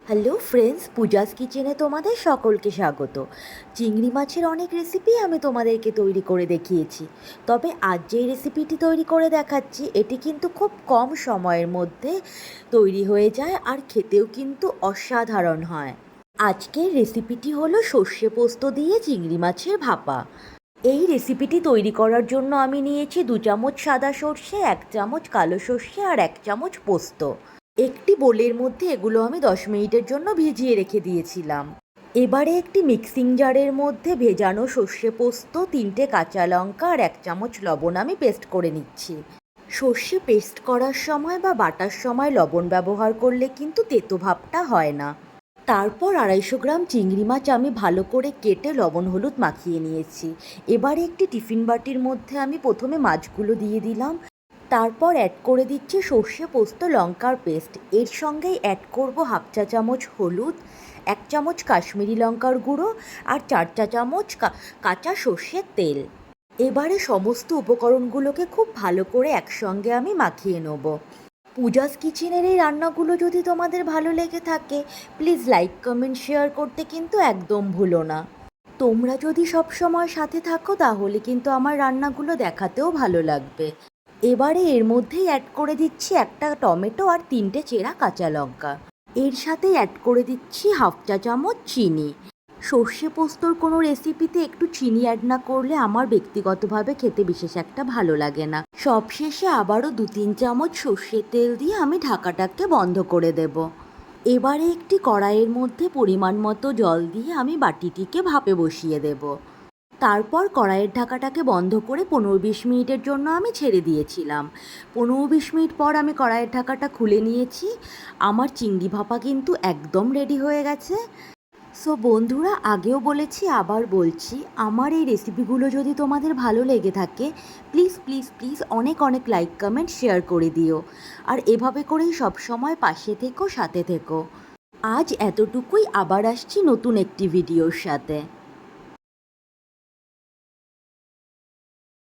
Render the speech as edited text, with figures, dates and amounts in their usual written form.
Hello friends, Puja's কিচেনে তোমাদের সকলকে স্বাগত। চিংড়ি মাছের অনেক রেসিপি আমি তোমাদেরকে তৈরি করে দেখিয়েছি, তবে আজ যেই রেসিপিটি তৈরি করে দেখাচ্ছি এটি কিন্তু খুব কম সময়ের মধ্যে তৈরি হয়ে যায় আর খেতেও কিন্তু অসাধারণ হয়। আজকের রেসিপিটি হলো সর্ষে পোস্ত দিয়ে চিংড়ি মাছের ভাপা। এই রেসিপিটি তৈরি করার জন্য আমি নিয়েছি 2 চামচ সাদা সর্ষে, 1 চামচ কালো সর্ষে আর 1 চামচ পোস্ত। একটি বোলের মধ্যে এগুলো আমি 10 মিনিটের জন্য ভিজিয়ে রেখে দিয়েছিলাম। এবারে একটি মিক্সিং জারের মধ্যে ভেজানো সর্ষে পোস্ত, 3টে কাঁচা লঙ্কা আর 1 চামচ লবণ আমি পেস্ট করে নিচ্ছি। সর্ষে পেস্ট করার সময় বা বাটার সময় লবণ ব্যবহার করলে কিন্তু তেতো ভাবটা হয় না। তারপর 250 গ্রাম চিংড়ি মাছ আমি ভালো করে কেটে লবণ হলুদ মাখিয়ে নিয়েছি। এবারে একটি টিফিন বাটির মধ্যে আমি প্রথমে মাছগুলো দিয়ে দিলাম। তারপর অ্যাড করে দিচ্ছি সর্ষে পোস্ত লঙ্কার পেস্ট। এর সঙ্গেই অ্যাড করব 1/2 চা চামচ হলুদ, 1 চামচ কাশ্মীরি লঙ্কার গুঁড়ো আর 4 চা চামচ কাঁচা সর্ষের তেল। এবারে সমস্ত উপকরণগুলোকে খুব ভালো করে একসঙ্গে আমি মাখিয়ে নেব। পূজাস কিচেনের এই রান্নাগুলো যদি তোমাদের ভালো লেগে থাকে, প্লিজ লাইক কমেন্ট শেয়ার করতে কিন্তু একদম ভুলো না। তোমরা যদি সব সময় সাথে থাকো তাহলে কিন্তু আমার রান্নাগুলো দেখাতেও ভালো লাগবে। এবারে এর মধ্যেই অ্যাড করে দিচ্ছি একটা টমেটো আর 3টে চেরা কাঁচা লঙ্কা। এর সাথে অ্যাড করে দিচ্ছি 1/2 চা চামচ চিনি। সর্ষে পোস্তর কোনো রেসিপিতে একটু চিনি অ্যাড না করলে আমার ব্যক্তিগতভাবে খেতে বিশেষ একটা ভালো লাগে না। সবশেষে আবারও 2-3 চামচ সর্ষের তেল দিয়ে আমি ঢাকাটাকে বন্ধ করে দেব। এবারে একটি কড়াইয়ের মধ্যে পরিমাণ মতো জল দিয়ে আমি বাটিটিকে ভাপে বসিয়ে দেব। তারপর কড়াইয়ের ঢাকাটাকে বন্ধ করে 15-20 মিনিটের জন্য আমি ছেড়ে দিয়েছিলাম। 15-20 মিনিট পর আমি কড়াইয়ের ঢাকাটা খুলে নিয়েছি। আমার চিংড়ি ভাপা কিন্তু একদম রেডি হয়ে গেছে। সো বন্ধুরা, আগেও বলেছি আবার বলছি, আমার এই রেসিপিগুলো যদি তোমাদের ভালো লেগে থাকে প্লিজ প্লিজ প্লিজ অনেক অনেক লাইক কমেন্ট শেয়ার করে দিও। আর এভাবে করেই সব সময় পাশে থেকো, সাথে থেকো। আজ এতটুকুই, আবার আসছি নতুন একটি ভিডিওর সাথে।